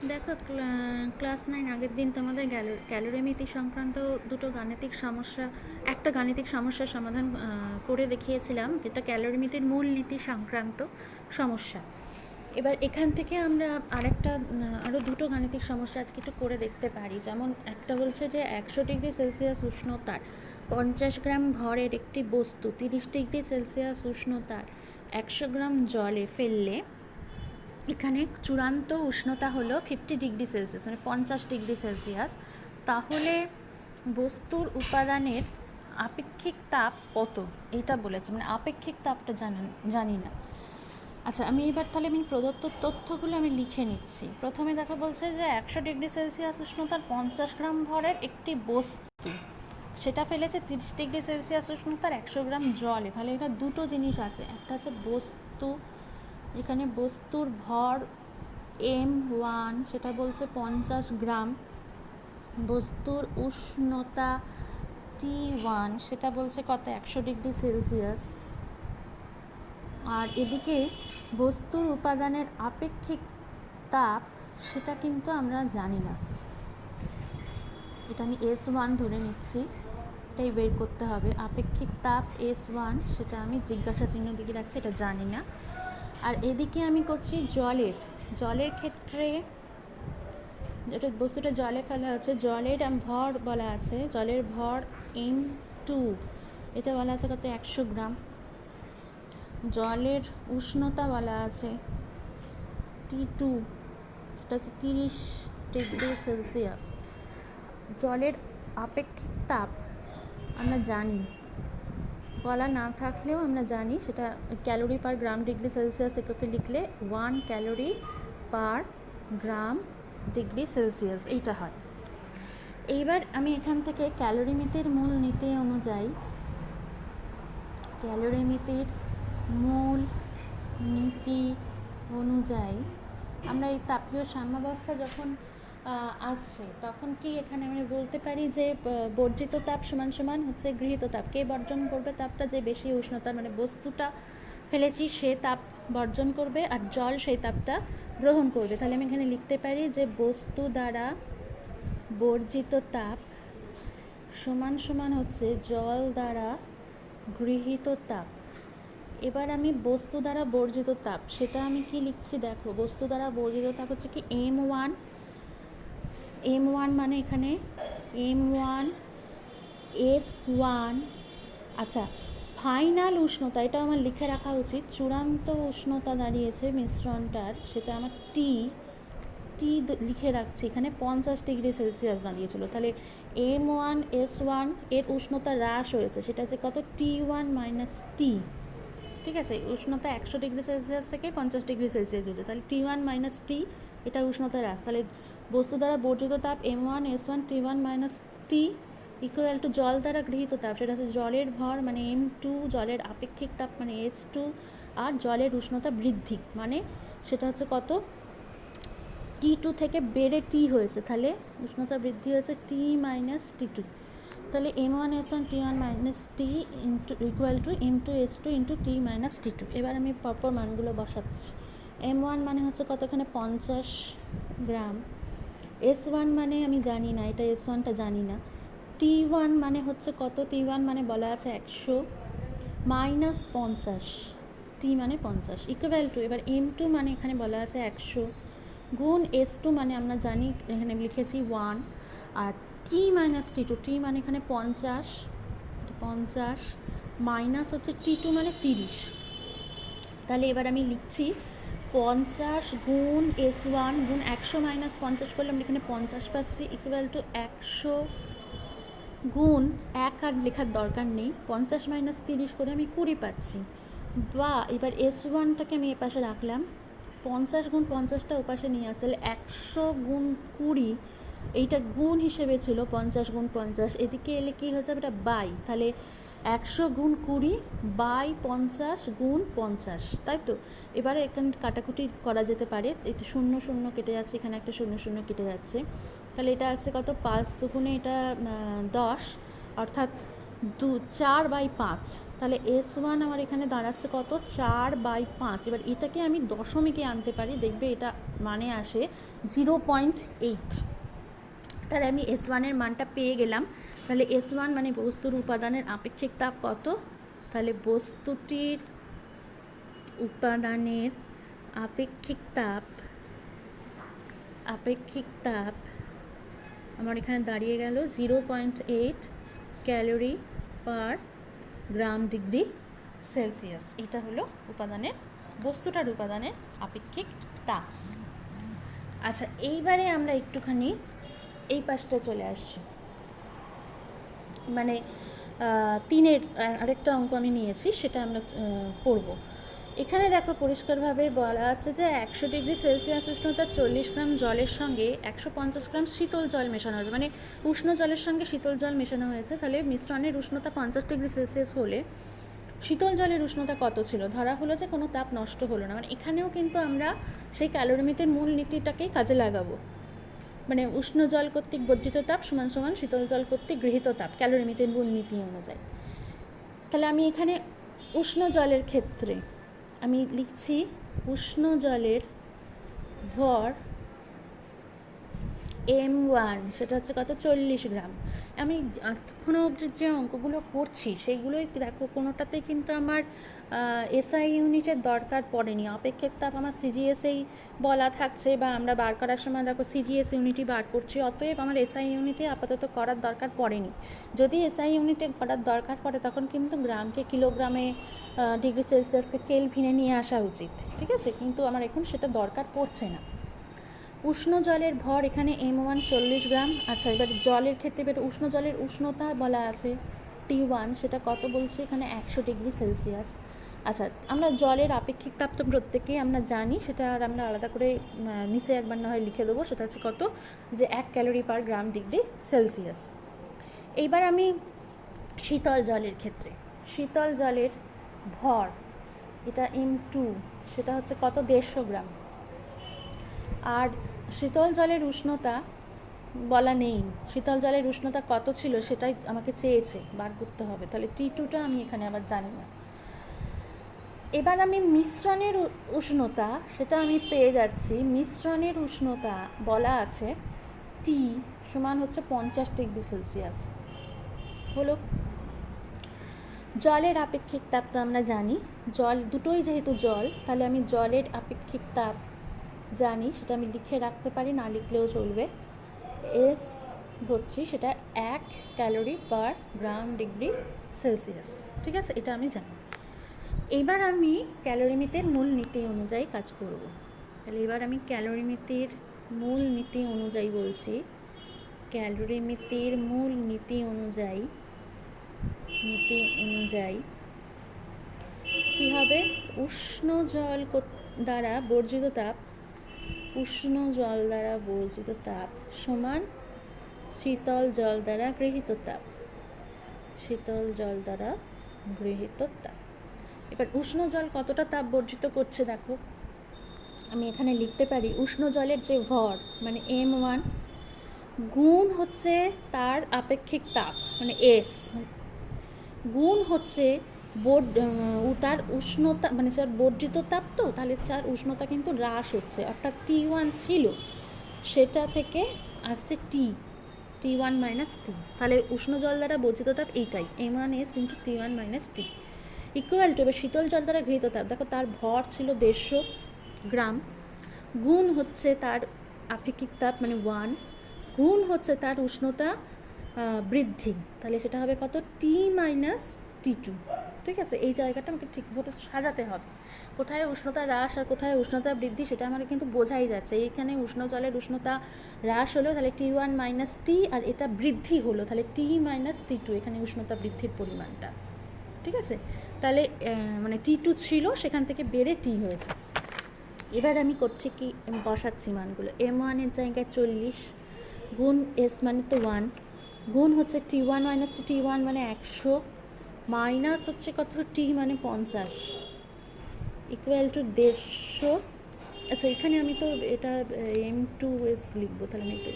দেখো, ক্লাস 9 আগের দিন তোমাদের ক্যালোরিমিতি সংক্রান্ত একটা গাণিতিক সমস্যার সমাধান করে দেখিয়েছিলাম, যেটা ক্যালোরিমিতির মূল নীতি সংক্রান্ত সমস্যা। এবার এখান থেকে আমরা আরও দুটো গাণিতিক সমস্যা আজকে একটু করে দেখতে পারি। যেমন একটা বলছে যে 100°C উষ্ণতার 50 গ্রাম ভরের একটি বস্তু 30°C উষ্ণতার 100 গ্রাম জলে ফেললে এখানে চূড়ান্ত উষ্ণতা হলো 50°C, মানে 50°C। তাহলে বস্তুর উপাদানের আপেক্ষিক তাপ কত, এইটা বলেছে। মানে আপেক্ষিক তাপটা জানি না। আচ্ছা, আমি প্রদত্ত তথ্যগুলো লিখে নিচ্ছি। প্রথমে দেখা বলছে যে 100°C উষ্ণতার 50 গ্রাম ভরের একটি বস্তু, সেটা ফেলেছে 30°C উষ্ণতার 100 গ্রাম জলে। তাহলে এটা দুটো জিনিস আছে। একটা হচ্ছে বস্তু, এখানে বস্তুর ভর M1, সেটা বলছে 50 গ্রাম। বস্তুর উষ্ণতা T1, সেটা বলছে কত, 100°C। আর এদিকে বস্তুর উপাদানের আপেক্ষিক তাপ, সেটা কিন্তু আমরা জানি না। এটা আমি S1 ধরে নিচ্ছি, এটাই বের করতে হবে। আপেক্ষিক তাপ S1, সেটা আমি জিজ্ঞাসা চিহ্ন দিকে রাখছি, এটা জানি না। আর এদিকে আমি করছি জলের ক্ষেত্রে, যেটা বস্তুটা জলে ফেলা হচ্ছে, জলের ভর বলা আছে, জলের ভর M2, এটা বলা আছে কত, 100 গ্রাম। জলের উষ্ণতা বলা আছে T2, সেটা হচ্ছে 30°C। জলের আপেক্ষিক তাপ আমরা জানি, বলা না থাকলেও আমরা জানি, সেটা ক্যালোরি পার গ্রাম ডিগ্রি সেলসিয়াস এককে লিখলে 1 ক্যালোরি পার গ্রাম ডিগ্রি সেলসিয়াস, এইটা হয়। এইবার আমি এখান থেকে ক্যালোরিমিতির মূল নীতি অনুযায়ী আমরা এই তাপীয় সাম্যাবস্থা যখন আসছে, তখন কি এখানে আমরা বলতে পারি যে বর্জিত তাপ সমান সমান হচ্ছে গৃহীত তাপ। কে বর্জন করবে তাপটা? যে বেশি উষ্ণতার, মানে বস্তুটা ফেলেছি সে তাপ বর্জন করবে, আর জল সেই তাপটা গ্রহণ করবে। তাহলে আমি এখানে লিখতে পারি যে বস্তু দ্বারা বর্জিত তাপ সমান সমান হচ্ছে জল দ্বারা গৃহীত তাপ। এবার আমি বস্তু দ্বারা বর্জিত তাপ, সেটা আমি কি লিখছি দেখো। বস্তু দ্বারা বর্জিত তাপ হচ্ছে কি M1 মানে এখানে M1 S1। আচ্ছা, ফাইনাল উষ্ণতা, এটা আমার লিখে রাখা উচিত। চূড়ান্ত উষ্ণতা দাঁড়িয়েছে মিশ্রণটার, সেটা আমার টি লিখে রাখছি। এখানে 50°C দাঁড়িয়েছিল। তাহলে M1 S1 এর উষ্ণতা হ্রাস হয়েছে, সেটা হচ্ছে কত, T1 - T। ঠিক আছে, উষ্ণতা 100°C থেকে 50°C হয়েছে, তাহলে T1 - T, এটা উষ্ণতা হ্রাস। তাহলে বস্তু দ্বারা বর্জিত তাপ M1 S1 T1 - T equal to জল দ্বারা গৃহীত তাপ, সেটা হচ্ছে জলের ভর মানে M2, জলের আপেক্ষিক তাপ মানে H2, আর জলের উষ্ণতা বৃদ্ধি মানে সেটা হচ্ছে কত, T2 থেকে বেড়ে T হয়েছে, তাহলে উষ্ণতা বৃদ্ধি হয়েছে T - T2। তাহলে M1 S1 T1 - T equal to M2 S2 into T - T2। এবার আমি পরপর মানগুলো বসাচ্ছি। M1 মানে হচ্ছে কত, এখানে 50 গ্রাম। S1 মানে আমি জানি না, এটা S1টা জানি না। T1 মানে হচ্ছে কত, T1 মানে বলা আছে 100 মাইনাস 50, T মানে 50 ইকুয়াল টু, এবার M2 মানে এখানে বলা আছে 100 গুণ S2 মানে আমরা জানি, এখানে লিখেছি 1, আর T - T2, T মানে এখানে 50 মাইনাস হচ্ছে T2 মানে 30। তাহলে এবার আমি লিখছি 50 গুণ S1 গুণ 100 মাইনাস 50 করলে আমরা এখানে 50 পাচ্ছি, ইকুয়াল টু 100 গুণ 1 আর লেখার দরকার নেই, 50 মাইনাস 30 করে আমি 20 পাচ্ছি। বা এবার S1টাকে আমি এপাশে রাখলাম, 50 গুণ 50টা ওপাশে নিয়ে আসলে 100 গুণ 20, এইটা গুণ হিসেবে ছিল 50 গুণ 50, এদিকে এলে কী হয়ে যাবে, এটা বাই। তাহলে 100 গুণ 20 বাই 50 গুণ 50, তাই তো। এবারে এখানে কাটাকুটি করা যেতে পারে, এটা 0 0 কেটে যাচ্ছে, এখানে একটা 0 0 কেটে যাচ্ছে। তাহলে এটা আসছে কত, 5 দুগুণে এটা 10, অর্থাৎ 4/5। তাহলে S1 আমার এখানে দাঁড়াচ্ছে কত, 4/5। এবার এটাকে আমি দশমিকে আনতে পারি, দেখবে এটা মানে আসে 0.8। তাহলে আমি S1-এর মানটা পেয়ে গেলাম। তাহলে S1 মানে বস্তুর উপাদানের আপেক্ষিক তাপ কত? তাহলে বস্তুটির উপাদানের আপেক্ষিক তাপ আমার এখানে দাঁড়িয়ে গেল 0.8 ক্যালোরি পার গ্রাম ডিগ্রি সেলসিয়াস। এটা হলো বস্তুটার উপাদানের আপেক্ষিক তাপ। আচ্ছা, এইবারে আমরা একটুখানি এই পাশটা চলে আসছি, মানে 3-এর আরেকটা অঙ্ক আমি নিয়েছি, সেটা আমরা করব। এখানে দেখো পরিষ্কারভাবে বলা আছে যে 100 ডিগ্রি সেলসিয়াস উষ্ণতার 40 গ্রাম জলের সঙ্গে 150 গ্রাম শীতল জল মেশানো হয়েছে, মানে উষ্ণ জলের সঙ্গে শীতল জল মেশানো হয়েছে। তাহলে মিশ্রণের উষ্ণতা 50 ডিগ্রি সেলসিয়াস হলে শীতল জলের উষ্ণতা কত ছিল? ধরা হলো যে কোনো তাপ নষ্ট হলো না, মানে এখানেও কিন্তু আমরা সেই ক্যালোরিমিতের মূল নীতিটাকেই কাজে লাগাবো, মানে উষ্ণ জল কর্তৃক বর্জিত তাপ সমান সমান শীতল জল কর্তৃক গৃহীত তাপ ক্যালোরিমিতের মূল নীতি অনুযায়ী। তাহলে আমি এখানে উষ্ণ জলের ক্ষেত্রে আমি লিখছি উষ্ণ জলের ভর M1, সেটা হচ্ছে কত? 40 গ্রাম। আমি এখনও অবধি যে অঙ্কগুলো করছি সেইগুলোই দেখো কোনোটাতেই কিন্তু আমার এসআই ইউনিটের দরকার পড়েনি। আপেক্ষিক তাপ আমার সিজিএসেই বলা থাকছে, বা আমরা বার করার সময় দেখো সিজিএস ইউনিটই বার করছি, অতএব আমার এসআই ইউনিটে আপাতত করার দরকার পড়েনি। যদি এসআই ইউনিটে করার দরকার পড়ে তখন কিন্তু গ্রামকে কিলোগ্রামে, ডিগ্রি সেলসিয়াসকে কেলভিনে নিয়ে আসা উচিত, ঠিক আছে? কিন্তু আমার এখন সেটা দরকার পড়ছে না। উষ্ণ জলের ভর এখানে M1 40 গ্রাম। আচ্ছা, এবার জলের ক্ষেত্রে এবার উষ্ণ জলের উষ্ণতা বলা আছে T1, সেটা কত বলছে এখানে? 100 ডিগ্রি সেলসিয়াস। আচ্ছা, আমরা জলের আপেক্ষিক তাপ তো প্রত্যেকেই আমরা জানি, সেটা আর আমরা আলাদা করে নিচে একবার না হয় লিখে দেবো। সেটা হচ্ছে কত? যে 1 ক্যালোরি পার গ্রাম ডিগ্রি সেলসিয়াস। এইবার আমি শীতল জলের ক্ষেত্রে, শীতল জলের ভর এটা M2, সেটা হচ্ছে কত? 150 গ্রাম। আর শীতল জলের উষ্ণতা বলা নেই, শীতল জলের উষ্ণতা কত ছিল সেটাই আমাকে চেয়েছে, বার করতে হবে। তাহলে T2টা আমি এখানে আবার জানি না। এবার আমি মিশ্রণের উষ্ণতা, সেটা আমি পেয়ে যাচ্ছি। মিশ্রণের উষ্ণতা বলা আছে T সমান হচ্ছে 50 ডিগ্রি সেলসিয়াস। হলো। জলের আপেক্ষিক তাপ তো আমরা জানি, জল দুটোই যেহেতু জল, তাহলে আমি জলের আপেক্ষিক তাপ জানি, সেটা আমি লিখে রাখতে পারি, না লিখলেও চলবে। এস ধরছি, সেটা 1 ক্যালোরি পার গ্রাম ডিগ্রি সেলসিয়াস, ঠিক আছে? এটা আমি জানি। এবার আমি ক্যালোরিমিতের মূল নীতি অনুযায়ী কাজ করব। তাহলে এবার আমি ক্যালোরিমিতের মূল নীতি অনুযায়ী বলছি। ক্যালোরিমিতের মূল নীতি অনুযায়ী কী হবে? উষ্ণ জল দ্বারা বর্জিত তাপ, উষ্ণ জল দ্বারা বর্জিত তাপ সমান শীতল জল দ্বারা গৃহীত তাপ, শীতল জল দ্বারা গৃহীত তাপ। এবার উষ্ণ জল কতটা তাপ বর্জিত করছে দেখো, আমি এখানে লিখতে পারি উষ্ণ জলের যে ভর মানে M1 গুণ হচ্ছে তার আপেক্ষিক তাপ মানে S, গুণ হচ্ছে তার উষ্ণতা, মানে তার বর্জিত তাপ, তো তাহলে তার উষ্ণতা কিন্তু হ্রাস হচ্ছে, অর্থাৎ T1 ছিল সেটা থেকে আসছে T1 মাইনাস T। তাহলে উষ্ণ জল দ্বারা বর্জিত তাপ এইটাই M1S into T1 minus T equal to, এবার শীতল জল দ্বারা গৃহীত তাপ দেখো তার ভর ছিল 150 গ্রাম, গুণ হচ্ছে তার আপেক্ষিক তাপ মানে 1, গুণ হচ্ছে তার উষ্ণতা বৃদ্ধি, তাহলে সেটা হবে কত? T মাইনাস T2, ঠিক আছে? এই জায়গাটা আমাকে ঠিকভাবে সাজাতে হবে, কোথায় উষ্ণতা হ্রাস আর কোথায় উষ্ণতা বৃদ্ধি সেটা আমার কিন্তু বোঝাই যাচ্ছে। এইখানে উষ্ণ জলের উষ্ণতা হ্রাস হলো, তাহলে T1 মাইনাস T, আর এটা বৃদ্ধি হলো, তাহলে T মাইনাস T2, এখানে উষ্ণতা বৃদ্ধির পরিমাণটা, ঠিক আছে? তাহলে মানে T2 ছিল, সেখান থেকে বেড়ে T হয়েছে। এবার আমি করছি কি, বসাচ্ছি মানগুলো। M1 এর জায়গায় 40 গুণ S মানে তো 1, গুণ হচ্ছে T1 মাইনাস T1 মানে 100, মাইনাস হচ্ছে কত? T মানে 50 ইকুয়াল টু 150। আচ্ছা, এখানে আমি তো এটা M2S লিখবো, তাহলে আমি এটা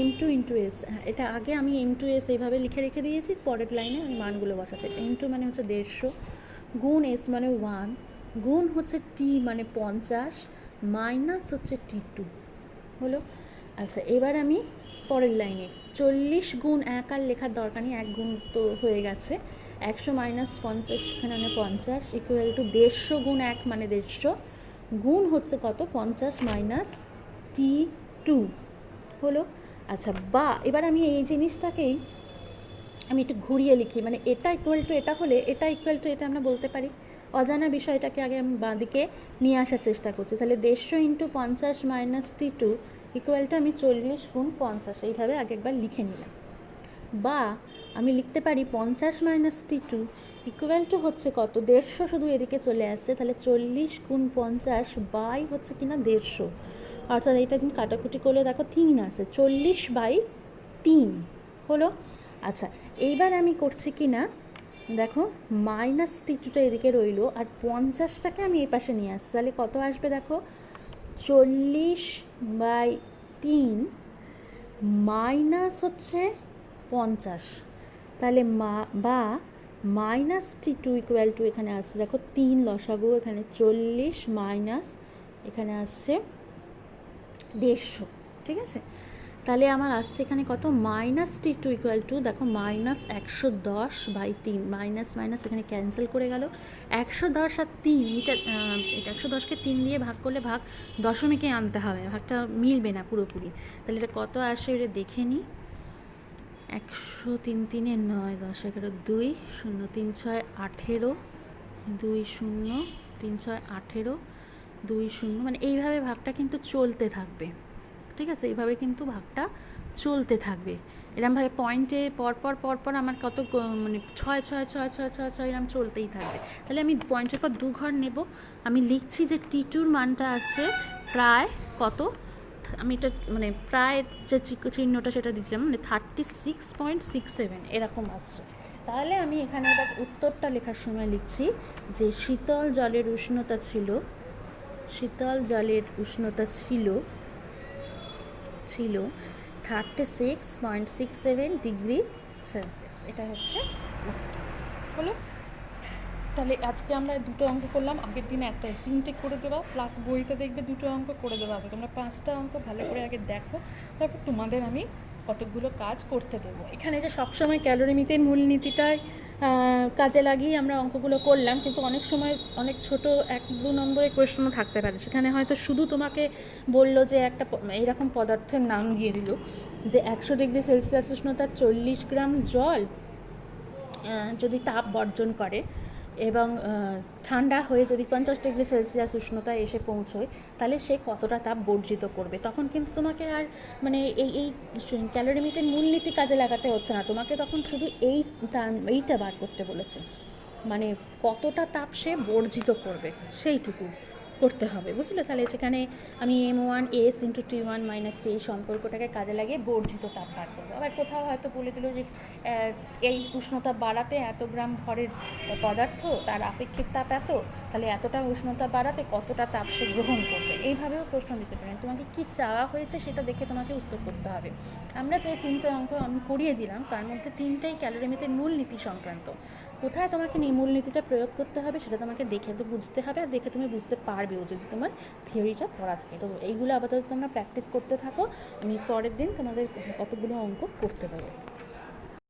M2 ইন্টু S, হ্যাঁ এটা আগে আমি M2S এইভাবে রেখে দিয়েছি, পরের লাইনে আমি মানগুলো বসাচ্ছি। M2 মানে হচ্ছে 150 গুণ S মানে 1, গুণ হচ্ছে T মানে 50, মাইনাস হচ্ছে T2 হলো। আচ্ছা এবার আমি পরের লাইনে 40 গুণ 1 আর লেখার দরকার নেই, 1 গুণ তো হয়ে গেছে। 100 মাইনাস 50, এখানে মানে 50 ইকুয়াল টু 150 গুণ 1 মানে 150 গুণ হচ্ছে কত 50 মাইনাস T2 হলো। আচ্ছা বা এবার আমি এই জিনিসটাকেই আমি একটু ঘুরিয়ে লিখি, মানে এটা ইকুয়াল টু এটা হলে এটা ইকুয়াল টু এটা আমরা বলতে পারি। অজানা বিষয়টাকে আগে আমি বাঁদিকে নিয়ে আসার চেষ্টা করছি। তাহলে 150 into 50 minus T2 equal to আমি 40 গুণ 50 এইভাবে আগে একবার লিখে নিলাম। বা আমি লিখতে পারি 50 মাইনাস T2 ইকুয়াল টু হচ্ছে কত 150, শুধু এদিকে চলে আসছে, তাহলে 40 গুণ 50 বাই হচ্ছে কিনা 150, অর্থাৎ এটা তুমি কাটাকুটি করলে দেখো 3 আছে, 40 বাই 3 হলো। আচ্ছা এইবার আমি করছি কি না দেখো মাইনাস T2টা এদিকে রইলো আর 50টাকে আমি এই পাশে নিয়ে আসছি, তাহলে কত আসবে দেখো 40 বাই 3 মাইনাস হচ্ছে 50, তাহলে বা মাইনাস T2 ইকুয়াল টু এখানে আসছে দেখো 3 লসাগু, এখানে 40 মাইনাস এখানে আসছে 150, ঠিক আছে। তাহলে আমার আসছে এখানে কত মাইনাস T2 ইকুয়াল টু দেখো মাইনাস 110 বাই 3, মাইনাস মাইনাস এখানে ক্যান্সেল করে গেল, 110 আর 3 এটা 110কে 3 দিয়ে ভাগ করলে ভাগ দশমিকে আনতে হবে, ভাগটা মিলবে না পুরোপুরি। তাহলে এটা কত আসে এটা দেখে নিই, 100 3 3 9 10 11 2 0 3 6 18 2 0 3 6 18 2 0, মানে এইভাবে ভাগটা কিন্তু চলতে থাকবে, ঠিক আছে। এইভাবে কিন্তু ভাগটা চলতে থাকবে, এরমভাবে পয়েন্টে পরপর আমার কত মানে 6 6 6 6 6 6 এরম চলতেই থাকবে। তাহলে আমি পয়েন্টের পর 2 ঘর নেব, আমি লিখছি যে T2র মানটা আছে প্রায় কত, আমি এটা মানে প্রায় যে চিহ্নটা সেটা দিচ্ছিলাম, মানে 36.67 এরকম আসছে। তাহলে আমি এখানে এবার উত্তরটা লেখার সময় লিখছি যে শীতল জলের উষ্ণতা ছিল 36.67 ডিগ্রি সেলসিয়াস, এটা হচ্ছে হলো। তাহলে আজকে আমরা 2টো অঙ্ক করলাম, আগের দিনে একটা 3টে করে দেওয়া, প্লাস বইতে দেখবে 2টো অঙ্ক করে দেওয়া আছে, তোমরা 5টা অঙ্ক ভালো করে আগে দেখো, তারপর তোমাদের আমি কতগুলো কাজ করতে দেবো। এখানে যে সবসময় ক্যালোরিমিতের মূলনীতিটাই কাজে লাগিয়ে আমরা অঙ্কগুলো করলাম, কিন্তু অনেক সময় অনেক ছোট 1-2 নম্বরের প্রশ্ন থাকতে পারে, সেখানে হয়তো শুধু তোমাকে বললো যে একটা এইরকম পদার্থের নাম দিয়ে দিল যে 100 ডিগ্রি সেলসিয়াস উষ্ণতার 40 গ্রাম জল যদি তাপ বর্জন করে এবং ঠান্ডা হয়ে যদি 50 ডিগ্রি সেলসিয়াস উষ্ণতায় এসে পৌঁছয়, তাহলে সে কতটা তাপ বর্জিত করবে। তখন কিন্তু তোমাকে আর মানে এই ক্যালোরিমিতের মূলনীতি কাজে লাগাতে হচ্ছে না, তোমাকে তখন শুধু এইটা বার করতে বলেছে, মানে কতটা তাপ সে বর্জিত করবে সেইটুকু করতে হবে, বুঝলে। তাহলে সেখানে আমি M1S into T1 minus T এই সম্পর্কটাকে কাজে লাগিয়ে বর্জিত তাপ বার করবো। আবার কোথাও হয়তো বলে দিল যে এই উষ্ণতা বাড়াতে এত গ্রাম ভরের পদার্থ তার আপেক্ষিক তাপ এত, তাহলে এতটা উষ্ণতা বাড়াতে কতটা তাপ সে গ্রহণ করবে, এইভাবেও প্রশ্ন দিতে পারেন। তোমাকে কি চাওয়া হয়েছে সেটা দেখে তোমাকে উত্তর করতে হবে। আমরা যে 3টে অঙ্ক আমি করিয়ে দিলাম, তার মধ্যে 3টাই ক্যালোরিমিতের মূলনীতি সংক্রান্ত। কোথায় তোমাকে মূলনীতিটা প্রয়োগ করতে হবে সেটা তোমাকে দেখে তো বুঝতে হবে, আর দেখে তুমি বুঝতে পারবেও যদি তোমার থিওরিটা পড়া থাকে। তো এইগুলো আপাতত তোমরা প্র্যাকটিস করতে থাকো, আমি পরের দিন তোমাদের কতগুলো অঙ্ক করতে দেবো।